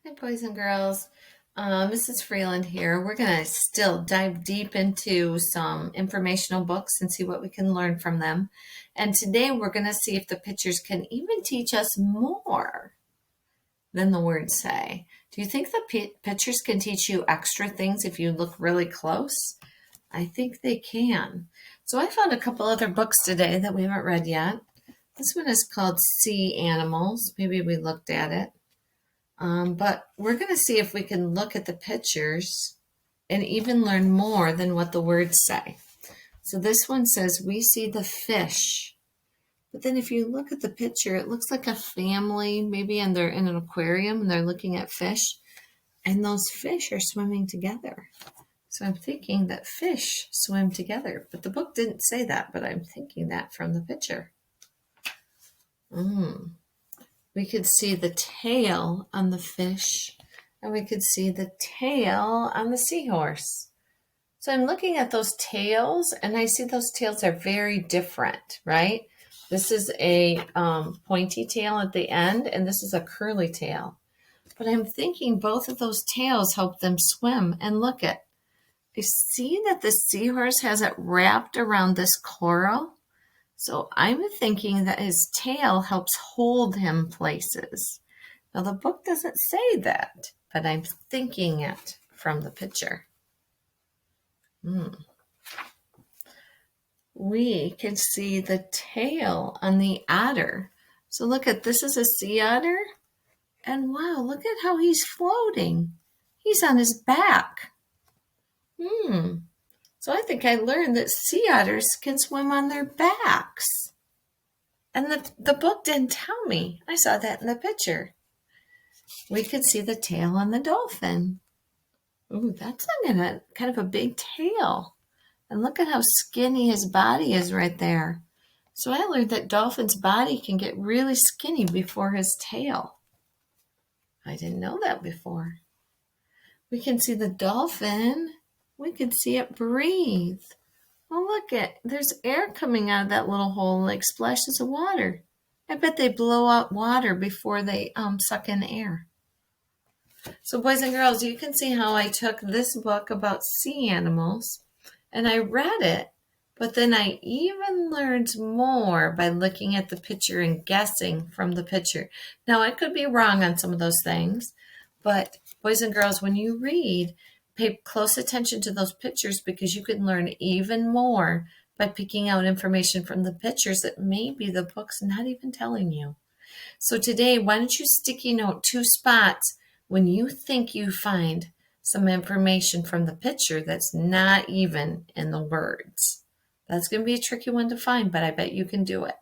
Hi, boys and girls. Mrs. Freeland here. We're going to still dive deep into some informational books and see what we can learn from them. And today we're going to see if the pictures can even teach us more than the words say. Do you think the pictures can teach you extra things if you look really close? I think they can. So I found a couple other books today that we haven't read yet. This one is called Sea Animals. Maybe we looked at it. But we're going to see if we can look at the pictures and even learn more than what the words say. So this one says, we see the fish. But then if you look at the picture, it looks like a family, maybe, and they're in an aquarium and they're looking at fish. And those fish are swimming together. So I'm thinking that fish swim together. But the book didn't say that, but I'm thinking that from the picture. We could see the tail on the fish, and we could see the tail on the seahorse. So I'm looking at those tails, and I see those tails are very different, right? This is a pointy tail at the end, and this is a curly tail. But I'm thinking both of those tails help them swim. And look at, I see that the seahorse has it wrapped around this coral. So I'm thinking that his tail helps hold him places. Now the book doesn't say that, but I'm thinking it from the picture. We can see the tail on the otter. So look at, this is a sea otter. And wow, look at how he's floating. He's on his back. So I think I learned that sea otters can swim on their backs. And the book didn't tell me. I saw that in the picture. We could see the tail on the dolphin. Ooh, that's kind of a big tail. And look at how skinny his body is right there. So I learned that dolphin's body can get really skinny before his tail. I didn't know that before. We can see the dolphin. We can see it breathe. Oh, look there's air coming out of that little hole, like splashes of water. I bet they blow out water before they suck in air. So boys and girls, you can see how I took this book about sea animals and I read it, but then I even learned more by looking at the picture and guessing from the picture. Now, I could be wrong on some of those things, but boys and girls, when you read, pay close attention to those pictures because you can learn even more by picking out information from the pictures that maybe the book's not even telling you. So today, why don't you sticky note 2 spots when you think you find some information from the picture that's not even in the words. That's going to be a tricky one to find, but I bet you can do it.